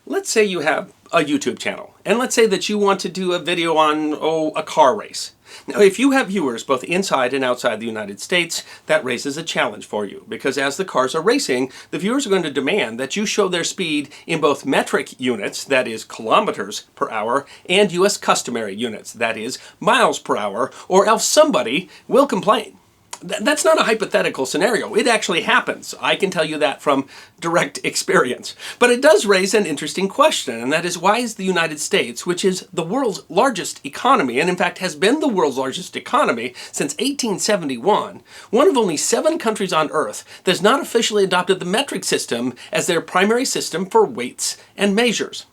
Let's say you have a YouTube channel, and let's say that you want to do a video on, a car race. Now, if you have viewers both inside and outside the United States, that raises a challenge for you, because as the cars are racing, the viewers are going to demand that you show their speed in both metric units, that is kilometers per hour, and US customary units, that is miles per hour, or else somebody will complain. That's not a hypothetical scenario. It actually happens. I can tell you that from direct experience. But it does raise an interesting question, and that is, why is the United States, which is the world's largest economy, and in fact has been the world's largest economy since 1871, one of only 7 countries on Earth that has not officially adopted the metric system as their primary system for weights and measures?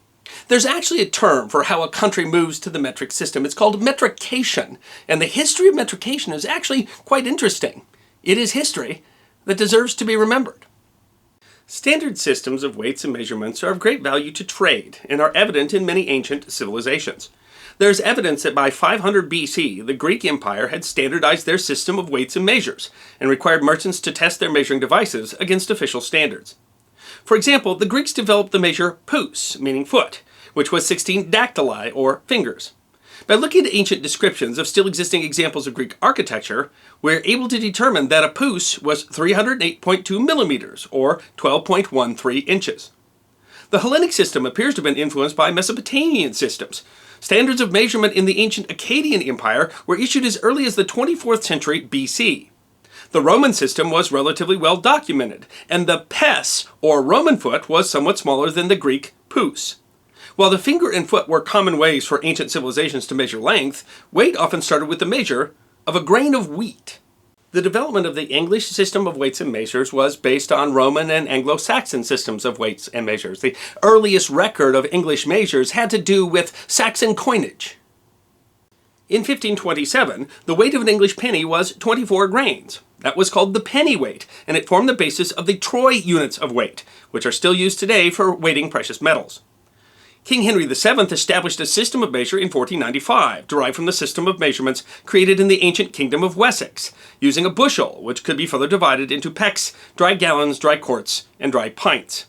There's actually a term for how a country moves to the metric system. It's called metrication, and the history of metrication is actually quite interesting. It is history that deserves to be remembered. Standard systems of weights and measurements are of great value to trade and are evident in many ancient civilizations. There's evidence that by 500 BC, the Greek Empire had standardized their system of weights and measures and required merchants to test their measuring devices against official standards. For example, the Greeks developed the measure pous, meaning foot, which was 16 dactyli, or fingers. By looking at ancient descriptions of still existing examples of Greek architecture, we're able to determine that a pous was 308.2 millimeters, or 12.13 inches. The Hellenic system appears to have been influenced by Mesopotamian systems. Standards of measurement in the ancient Akkadian Empire were issued as early as the 24th century BC. The Roman system was relatively well documented, and the pes, or Roman foot, was somewhat smaller than the Greek pous. While the finger and foot were common ways for ancient civilizations to measure length, weight often started with the measure of a grain of wheat. The development of the English system of weights and measures was based on Roman and Anglo-Saxon systems of weights and measures. The earliest record of English measures had to do with Saxon coinage. In 1527, the weight of an English penny was 24 grains. That was called the pennyweight, and it formed the basis of the troy units of weight, which are still used today for weighting precious metals. King Henry VII established a system of measure in 1495, derived from the system of measurements created in the ancient kingdom of Wessex, using a bushel, which could be further divided into pecks, dry gallons, dry quarts, and dry pints.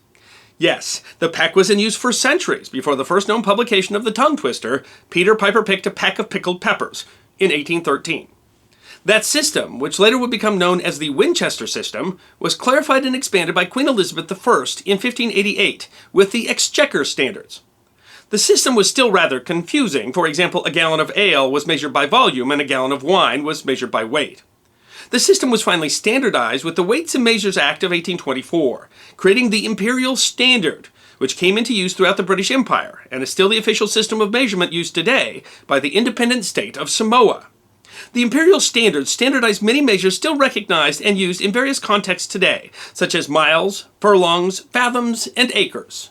Yes, the peck was in use for centuries before the first known publication of the tongue twister, Peter Piper picked a peck of pickled peppers, in 1813. That system, which later would become known as the Winchester system, was clarified and expanded by Queen Elizabeth I in 1588 with the Exchequer Standards. The system was still rather confusing. For example, a gallon of ale was measured by volume and a gallon of wine was measured by weight. The system was finally standardized with the Weights and Measures Act of 1824, creating the Imperial Standard, which came into use throughout the British Empire and is still the official system of measurement used today by the independent state of Samoa. The Imperial Standard standardized many measures still recognized and used in various contexts today, such as miles, furlongs, fathoms, and acres.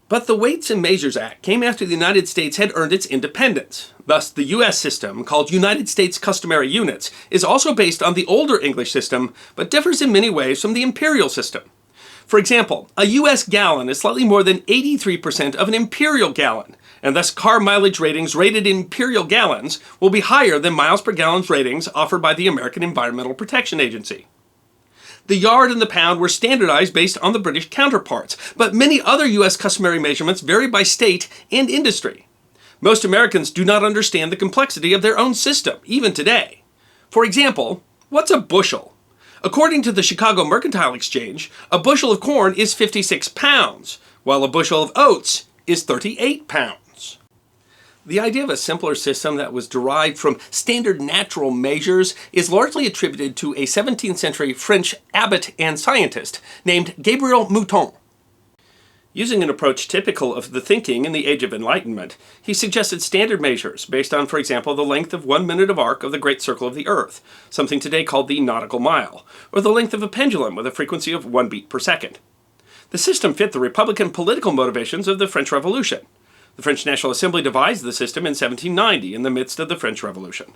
But the Weights and Measures Act came after the United States had earned its independence. Thus, the U.S. system, called United States Customary Units, is also based on the older English system, but differs in many ways from the imperial system. For example, a U.S. gallon is slightly more than 83% of an imperial gallon, and thus car mileage ratings rated in imperial gallons will be higher than miles per gallon ratings offered by the American Environmental Protection Agency. The yard and the pound were standardized based on the British counterparts, but many other U.S. customary measurements vary by state and industry. Most Americans do not understand the complexity of their own system, even today. For example, what's a bushel? According to the Chicago Mercantile Exchange, a bushel of corn is 56 pounds, while a bushel of oats is 38 pounds. The idea of a simpler system that was derived from standard natural measures is largely attributed to a 17th century French abbot and scientist named Gabriel Mouton. Using an approach typical of the thinking in the Age of Enlightenment, he suggested standard measures based on, for example, the length of 1 minute of arc of the Great Circle of the Earth, something today called the nautical mile, or the length of a pendulum with a frequency of 1 beat per second. The system fit the Republican political motivations of the French Revolution. The French National Assembly devised the system in 1790 in the midst of the French Revolution.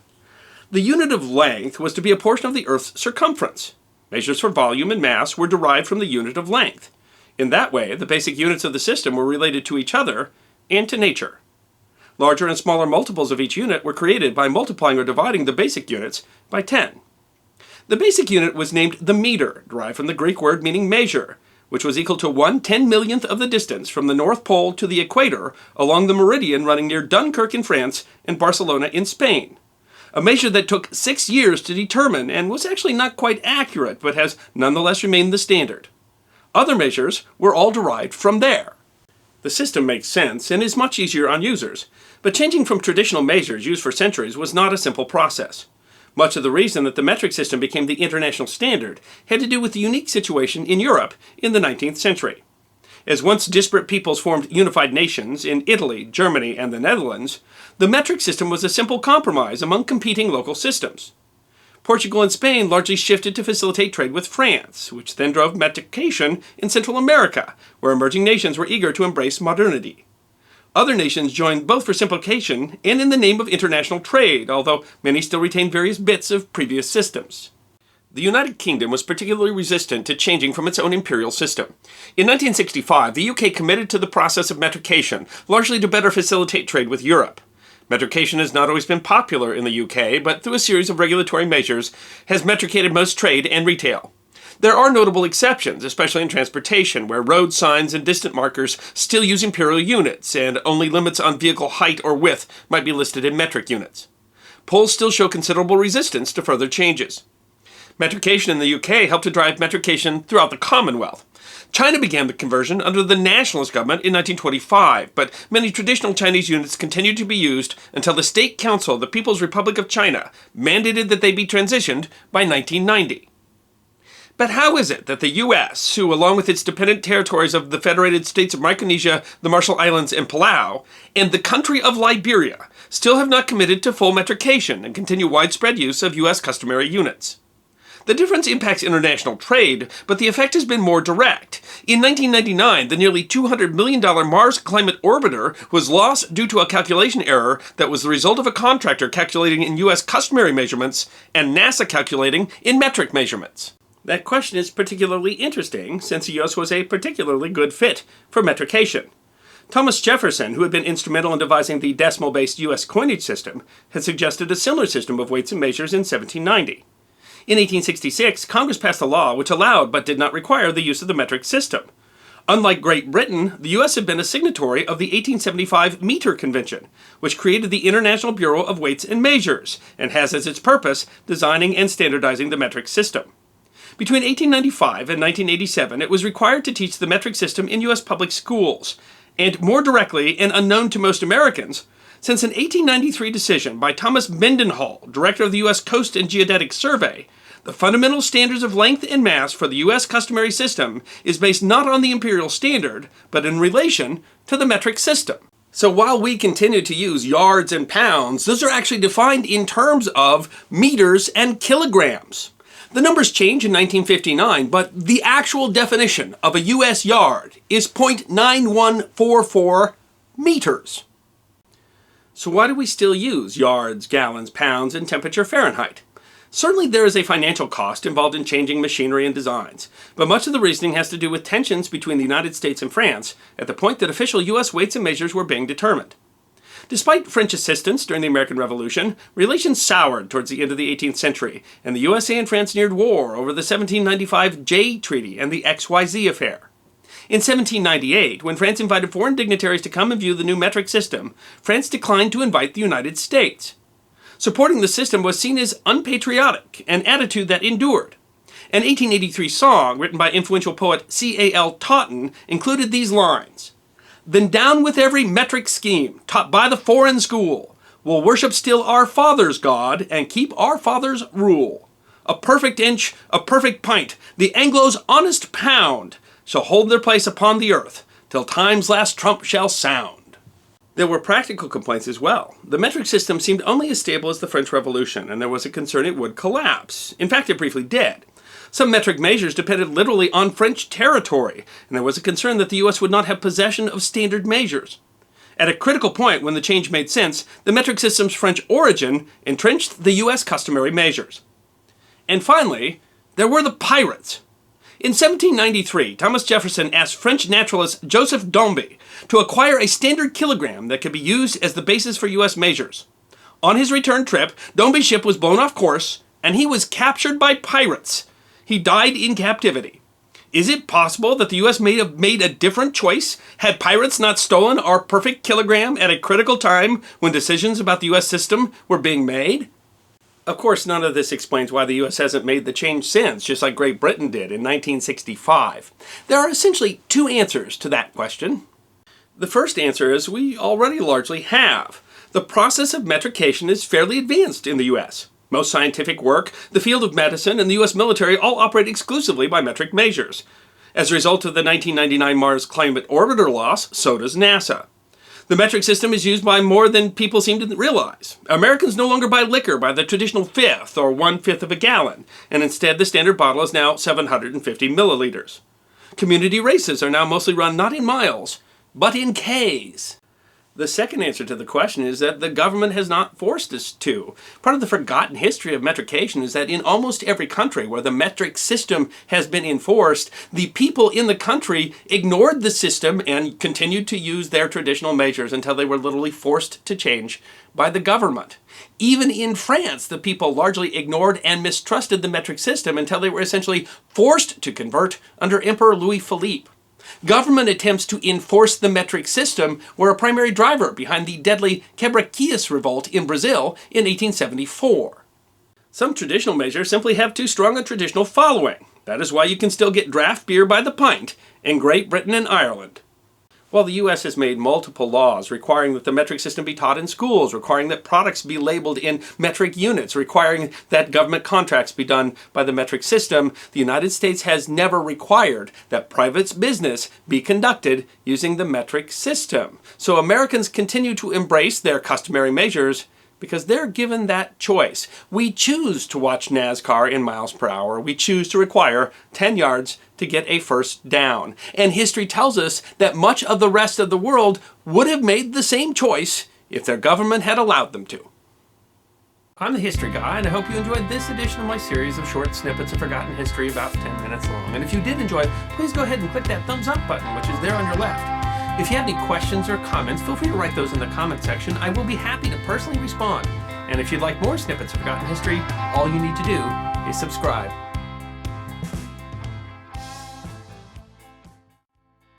The unit of length was to be a portion of the Earth's circumference. Measures for volume and mass were derived from the unit of length. In that way, the basic units of the system were related to each other and to nature. Larger and smaller multiples of each unit were created by multiplying or dividing the basic units by 10. The basic unit was named the meter, derived from the Greek word meaning measure, which was equal to 1/10,000,000th of the distance from the North Pole to the equator along the meridian running near Dunkirk in France and Barcelona in Spain. A measure that took 6 years to determine and was actually not quite accurate, but has nonetheless remained the standard. Other measures were all derived from there. The system makes sense and is much easier on users, but changing from traditional measures used for centuries was not a simple process. Much of the reason that the metric system became the international standard had to do with the unique situation in Europe in the 19th century. As once disparate peoples formed unified nations in Italy, Germany, and the Netherlands, the metric system was a simple compromise among competing local systems. Portugal and Spain largely shifted to facilitate trade with France, which then drove metrication in Central America, where emerging nations were eager to embrace modernity. Other nations joined both for simplification and in the name of international trade, although many still retained various bits of previous systems. The United Kingdom was particularly resistant to changing from its own imperial system. In 1965, the UK committed to the process of metrication, largely to better facilitate trade with Europe. Metrication has not always been popular in the UK, but through a series of regulatory measures has metricated most trade and retail. There are notable exceptions, especially in transportation, where road signs and distant markers still use imperial units, and only limits on vehicle height or width might be listed in metric units. Polls still show considerable resistance to further changes. Metrication in the UK helped to drive metrication throughout the Commonwealth. China began the conversion under the nationalist government in 1925, but many traditional Chinese units continued to be used until the State Council of the People's Republic of China mandated that they be transitioned by 1990. But how is it that the U.S., who, along with its dependent territories of the Federated States of Micronesia, the Marshall Islands, and Palau, and the country of Liberia, still have not committed to full metrication and continue widespread use of U.S. customary units? The difference impacts international trade, but the effect has been more direct. In 1999, the nearly $200 million Mars Climate Orbiter was lost due to a calculation error that was the result of a contractor calculating in U.S. customary measurements and NASA calculating in metric measurements. That question is particularly interesting since the U.S. was a particularly good fit for metrication. Thomas Jefferson, who had been instrumental in devising the decimal-based U.S. coinage system, had suggested a similar system of weights and measures in 1790. In 1866, Congress passed a law which allowed but did not require the use of the metric system. Unlike Great Britain, the U.S. had been a signatory of the 1875 Meter Convention, which created the International Bureau of Weights and Measures, and has as its purpose designing and standardizing the metric system. Between 1895 and 1987, it was required to teach the metric system in U.S. public schools, and more directly and unknown to most Americans, since an 1893 decision by Thomas Mendenhall, director of the U.S. Coast and Geodetic Survey, the fundamental standards of length and mass for the U.S. customary system is based not on the imperial standard, but in relation to the metric system. So while we continue to use yards and pounds, those are actually defined in terms of meters and kilograms. The numbers change in 1959, but the actual definition of a U.S. yard is 0.9144 meters. So why do we still use yards, gallons, pounds, and temperature Fahrenheit? Certainly there is a financial cost involved in changing machinery and designs, but much of the reasoning has to do with tensions between the United States and France at the point that official U.S. weights and measures were being determined. Despite French assistance during the American Revolution, relations soured towards the end of the 18th century, and the USA and France neared war over the 1795 Jay Treaty and the XYZ affair. In 1798, when France invited foreign dignitaries to come and view the new metric system, France declined to invite the United States. Supporting the system was seen as unpatriotic, an attitude that endured. An 1883 song written by influential poet C.A.L. Taunton included these lines: "Then down with every metric scheme taught by the foreign school. We'll worship still our father's God and keep our father's rule. A perfect inch, a perfect pint, the Anglo's honest pound shall hold their place upon the earth till time's last trump shall sound." There were practical complaints as well. The metric system seemed only as stable as the French Revolution, and there was a concern it would collapse. In fact, it briefly did. Some metric measures depended literally on French territory, and there was a concern that the U.S. would not have possession of standard measures. At a critical point when the change made sense, the metric system's French origin entrenched the U.S. customary measures. And finally, there were the pirates. In 1793, Thomas Jefferson asked French naturalist Joseph Dombey to acquire a standard kilogram that could be used as the basis for U.S. measures. On his return trip, Dombey's ship was blown off course, and he was captured by pirates. He died in captivity. Is it possible that the U.S. may have made a different choice had pirates not stolen our perfect kilogram at a critical time when decisions about the U.S. system were being made? Of course, none of this explains why the U.S. hasn't made the change since, just like Great Britain did in 1965. There are essentially two answers to that question. The first answer is we already largely have. The process of metrication is fairly advanced in the U.S. Most scientific work, the field of medicine, and the U.S. military all operate exclusively by metric measures. As a result of the 1999 Mars Climate Orbiter loss, so does NASA. The metric system is used by more than people seem to realize. Americans no longer buy liquor by the traditional fifth or 1/5 of a gallon, and instead the standard bottle is now 750 milliliters. Community races are now mostly run not in miles, but in Ks. The second answer to the question is that the government has not forced us to. Part of the forgotten history of metrication is that in almost every country where the metric system has been enforced, the people in the country ignored the system and continued to use their traditional measures until they were literally forced to change by the government. Even in France, the people largely ignored and mistrusted the metric system until they were essentially forced to convert under Emperor Louis Philippe. Government attempts to enforce the metric system were a primary driver behind the deadly Quebrequias revolt in Brazil in 1874. Some traditional measures simply have too strong a traditional following. That is why you can still get draft beer by the pint in Great Britain and Ireland. While the U.S. has made multiple laws requiring that the metric system be taught in schools, requiring that products be labeled in metric units, requiring that government contracts be done by the metric system, the United States has never required that private business be conducted using the metric system. So Americans continue to embrace their customary measures because they're given that choice. We choose to watch NASCAR in miles per hour. We choose to require 10 yards to get a first down. And history tells us that much of the rest of the world would have made the same choice if their government had allowed them to. I'm the History Guy, and I hope you enjoyed this edition of my series of short snippets of forgotten history about 10 minutes long. And if you did enjoy, please go ahead and click that thumbs up button, which is there on your left. If you have any questions or comments, feel free to write those in the comment section. I will be happy to personally respond. And if you'd like more snippets of forgotten history, all you need to do is subscribe.